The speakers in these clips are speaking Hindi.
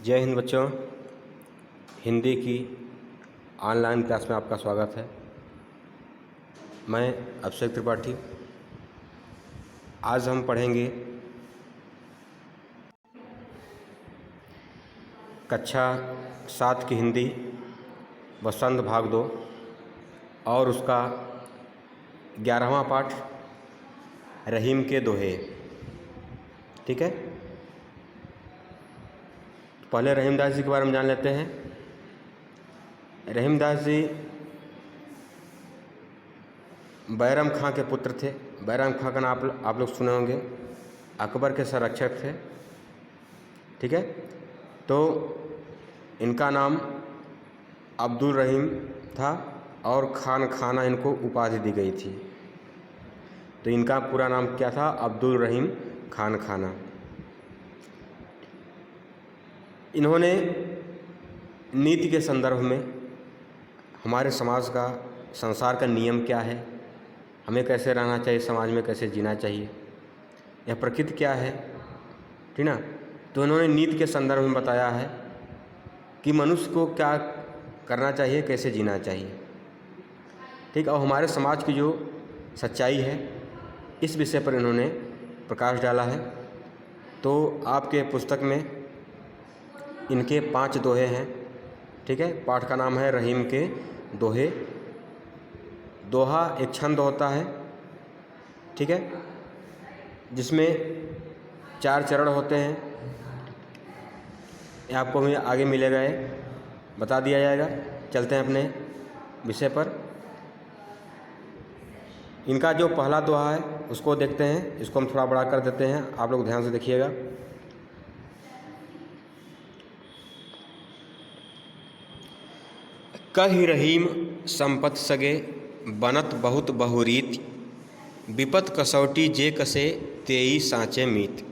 जय हिंद बच्चों। हिंदी की ऑनलाइन क्लास में आपका स्वागत है। मैं अभिषेक त्रिपाठी। आज हम पढ़ेंगे कक्षा 7 की हिंदी बसंत भाग 2 और उसका 11वां पाठ रहीम के दोहे। ठीक है, पहले रहीमदास जी के बारे में जान लेते हैं। रहीमदास जी बैरम खां के पुत्र थे। बैरम खां का नाम आप लोग सुने होंगे, अकबर के संरक्षक थे। ठीक है, तो इनका नाम अब्दुल रहीम था और खान खाना इनको उपाधि दी गई थी। तो इनका पूरा नाम क्या था? अब्दुल रहीम खान खाना। इन्होंने नीति के संदर्भ में हमारे समाज का, संसार का नियम क्या है, हमें कैसे रहना चाहिए, समाज में कैसे जीना चाहिए, यह प्रकृति क्या है, ठीक ना। तो इन्होंने नीति के संदर्भ में बताया है कि मनुष्य को क्या करना चाहिए, कैसे जीना चाहिए। ठीक, और हमारे समाज की जो सच्चाई है इस विषय पर इन्होंने प्रकाश डाला है। तो आपके पुस्तक में इनके 5 दोहे हैं। ठीक है, पाठ का नाम है रहीम के दोहे। दोहा एक छंद होता है, ठीक है, जिसमें 4 चरण होते हैं। ये आपको भी आगे मिलेगा, ये बता दिया जाएगा। चलते हैं अपने विषय पर। इनका जो पहला दोहा है उसको देखते हैं। इसको हम थोड़ा बड़ा कर देते हैं, आप लोग ध्यान से देखिएगा। कहि रहीम संपत सगे, बनत बहुत बहुरीत, विपत कसौटी जे कसे, तेई सांचे मीत।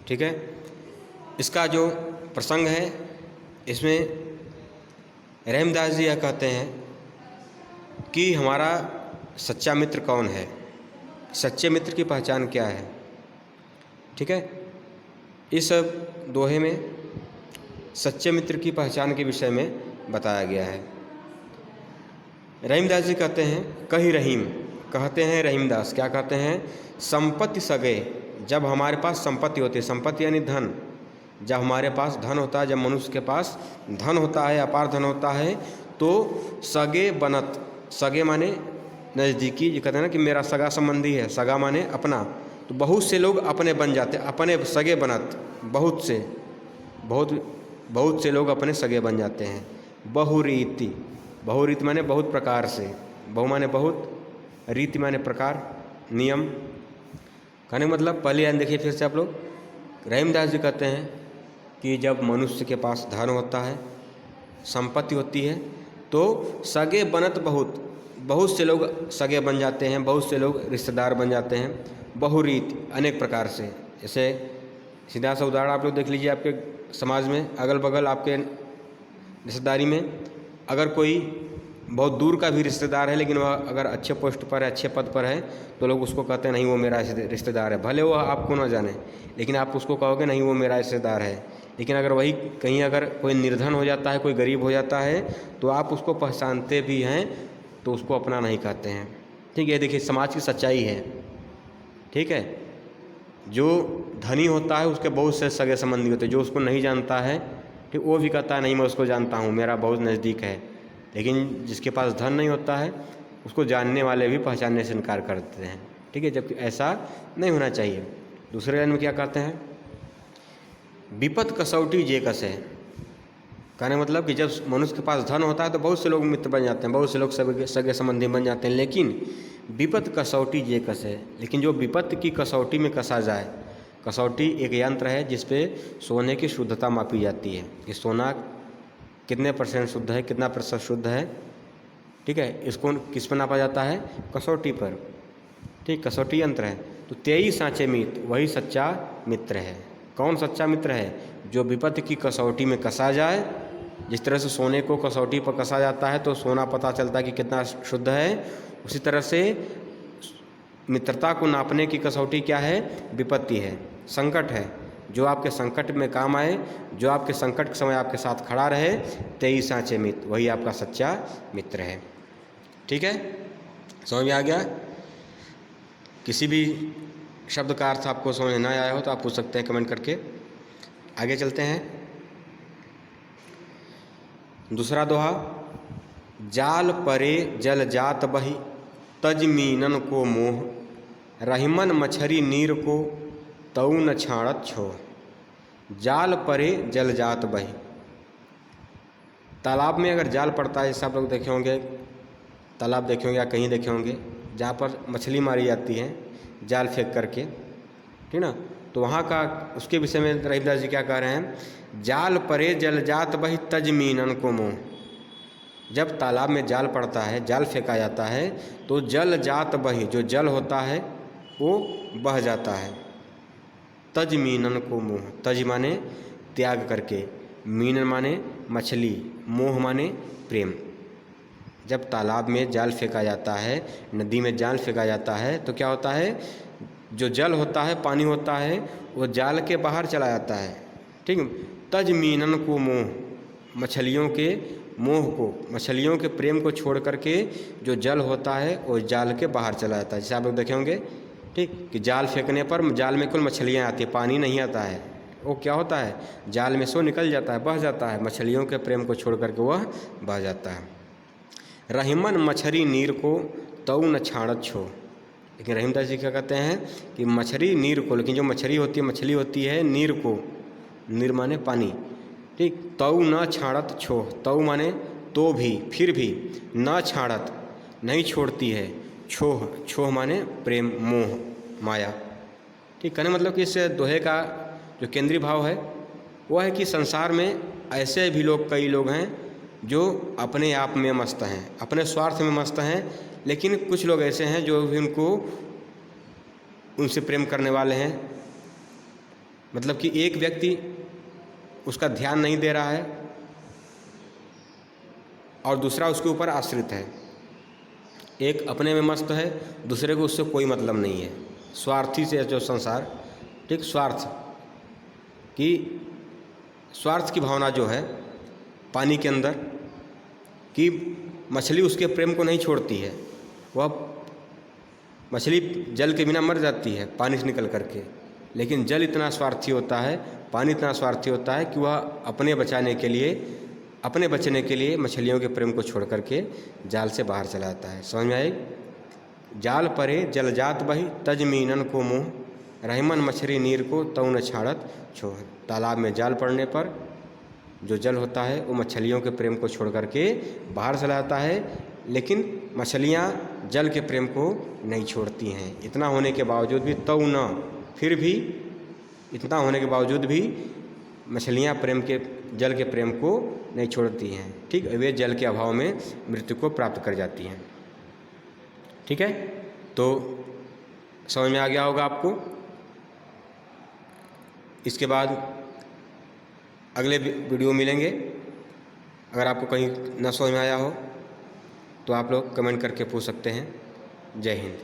ठीक है, इसका जो प्रसंग है इसमें रहीमदास जी यह कहते हैं कि हमारा सच्चा मित्र कौन है, सच्चे मित्र की पहचान क्या है। ठीक है, इस दोहे में सच्चे मित्र की पहचान के विषय में बताया गया है। रहीमदास जी कहते हैं, कहि रहीम, कहते हैं रहीमदास, क्या कहते हैं? संपत्ति सगे, जब हमारे पास संपत्ति होती है, संपत्ति यानी धन, जब हमारे पास धन होता है, जब मनुष्य के पास धन होता है, अपार धन होता है, तो सगे बनत, सगे माने नज़दीकी, जो कहते हैं ना कि मेरा सगा संबंधी है, सगा माने अपना, तो बहुत से लोग अपने बन जाते, अपने सगे बनत, बहुत से लोग अपने सगे बन जाते हैं। बहुरीति, बहुरीति माने बहुत प्रकार से, बहु माने बहुत, रीति माने प्रकार, नियम। कहने का मतलब, पहले यानी देखिए फिर से आप लोग, रहीमदास जी कहते हैं कि जब मनुष्य के पास धन होता है, संपत्ति होती है, तो सगे बनत बहुत से लोग सगे बन जाते हैं, बहुत से लोग रिश्तेदार बन जाते हैं। बहुरीति अनेक प्रकार से, जैसे सीधा सा उदाहरण आप लोग देख लीजिए, आपके समाज में अगल बगल आपके रिश्तेदारी में अगर कोई बहुत दूर का भी रिश्तेदार है, लेकिन वह अगर अच्छे पोस्ट पर है, अच्छे पद पर है, तो लोग उसको कहते हैं नहीं वो मेरा रिश्तेदार है। भले वो आपको ना जाने, लेकिन आप उसको कहोगे नहीं वो मेरा रिश्तेदार है। लेकिन अगर वही कहीं अगर कोई निर्धन हो जाता है, कोई गरीब हो जाता है, तो आप उसको पहचानते भी हैं, तो उसको अपना नहीं कहते हैं। ठीक है, देखिए समाज की सच्चाई है। ठीक है, जो धनी होता है उसके बहुत से सगे संबंधी होते हैं, जो उसको नहीं जानता है, ठीक, वो भी कहता है नहीं मैं उसको जानता हूँ, मेरा बहुत नज़दीक है। लेकिन जिसके पास धन नहीं होता है उसको जानने वाले भी पहचानने से इनकार करते हैं। ठीक है, जबकि ऐसा नहीं होना चाहिए। दूसरे लाइन में क्या कहते हैं? विपत कसौटी जे कसे, कहने मतलब कि जब मनुष्य के पास धन होता है तो बहुत से लोग मित्र बन जाते हैं, बहुत से लोग सगे संबंधी बन जाते हैं, लेकिन विपत कसौटी जे कसे, लेकिन जो विपत्ति की कसौटी में कसा जाए। कसौटी एक यंत्र है जिस पे सोने की शुद्धता मापी जाती है कि सोना कितने % शुद्ध है, कितना % शुद्ध है। ठीक है, इसको किस पर नापा जाता है? कसौटी पर। ठीक, कसौटी यंत्र है। तो तेई सांचे मीत, वही सच्चा मित्र है। कौन सच्चा मित्र है? जो विपत्ति की कसौटी में कसा जाए। जिस तरह से सोने को कसौटी पर कसा जाता है तो सोना पता चलता है कि कितना शुद्ध है, उसी तरह से मित्रता को नापने की कसौटी क्या है? विपत्ति है, संकट है। जो आपके संकट में काम आए, जो आपके संकट के समय आपके साथ खड़ा रहे, तेई साँचे मित्र, वही आपका सच्चा मित्र है। ठीक है, समझ में आ गया? किसी भी शब्द का अर्थ आपको समझ ना आया हो तो आप पूछ सकते हैं कमेंट करके। आगे चलते हैं। दूसरा दोहा, जाल परे जल जात बही तज मीनन को मोह, रहीमन मछरी नीर को तऊ न छाड़त छोह। जाल परे जल जात बही, तालाब में अगर जाल पड़ता है, जैसे आप लोग देखे होंगे, तालाब देखे होंगे या कहीं देखे होंगे जहाँ पर मछली मारी जाती है जाल फेंक करके, ठीक ना, तो वहाँ का उसके विषय में रहीमदास जी क्या कह रहे हैं, जाल परे जल जात बही तज मीनन को मोह। जब तालाब में जाल पड़ता है, जाल फेंका जाता है, तो जल जात बही, जो जल होता है वो बह जाता है। तज मीनन को मोह, तज माने त्याग करके, मीनन माने मछली, मोह माने प्रेम। जब तालाब में जाल फेंका जाता है, नदी में जाल फेंका जाता है, तो क्या होता है, जो जल होता है, पानी होता है, वो जाल के बाहर चला जाता है। ठीक, तज मीनन को मोह, मछलियों के मोह को, मछलियों के प्रेम को छोड़ करके जो जल होता है वो जाल के बाहर चला जाता है। जैसे आप लोग देखे होंगे, ठीक, कि जाल फेंकने पर जाल में कुल मछलियाँ आती हैं, पानी नहीं आता है। वो क्या होता है, जाल में सो निकल जाता है, बह जाता है, मछलियों के प्रेम को छोड़ करके वह बह जाता है। रहीमन मछरी नीर को तऊ न छाड़त छो, लेकिन रहीमदास जी क्या कहते हैं कि मछली नीर को, लेकिन जो मछली होती है नीर को, नीर माने पानी, ठीक, तऊ न छाड़त छो, तऊ माने तो भी, फिर भी, न छाड़त नहीं छोड़ती है, छोह, छोह माने प्रेम, मोह, माया। ठीक, कहने मतलब कि इस दोहे का जो केंद्रीय भाव है वह है कि संसार में ऐसे भी लोग, कई लोग हैं जो अपने आप में मस्त हैं, अपने स्वार्थ में मस्त हैं, लेकिन कुछ लोग ऐसे हैं जो भी उनसे प्रेम करने वाले हैं। मतलब कि एक व्यक्ति उसका ध्यान नहीं दे रहा है और दूसरा उसके ऊपर आश्रित है। एक अपने में मस्त है, दूसरे को उससे कोई मतलब नहीं है। स्वार्थी से जो संसार, ठीक, स्वार्थ की भावना जो है पानी के अंदर, कि मछली उसके प्रेम को नहीं छोड़ती है, वह मछली जल के बिना मर जाती है पानी से निकल करके, लेकिन जल इतना स्वार्थी होता है, पानी इतना स्वार्थी होता है कि वह अपने बचने के लिए मछलियों के प्रेम को छोड़ करके जाल से बाहर चला जाता है। समझ में आई? जाल परे जल जात बही तज मीनन को मोह, रहीमन मछली नीर को तऊ न छाड़त छोह। तालाब में जाल पड़ने पर जो जल होता है वो मछलियों के प्रेम को छोड़ करके बाहर चला जाता है, लेकिन मछलियाँ जल के प्रेम को नहीं छोड़ती हैं। इतना होने के बावजूद भी, तऊ न, फिर भी, इतना होने के बावजूद भी मछलियाँ जल के प्रेम को नहीं छोड़ती हैं। ठीक, वे जल के अभाव में मृत्यु को प्राप्त कर जाती हैं। ठीक है, तो समझ में आ गया होगा आपको। इसके बाद अगले वीडियो मिलेंगे। अगर आपको कहीं न समझ में आया हो तो आप लोग कमेंट करके पूछ सकते हैं। जय हिंद।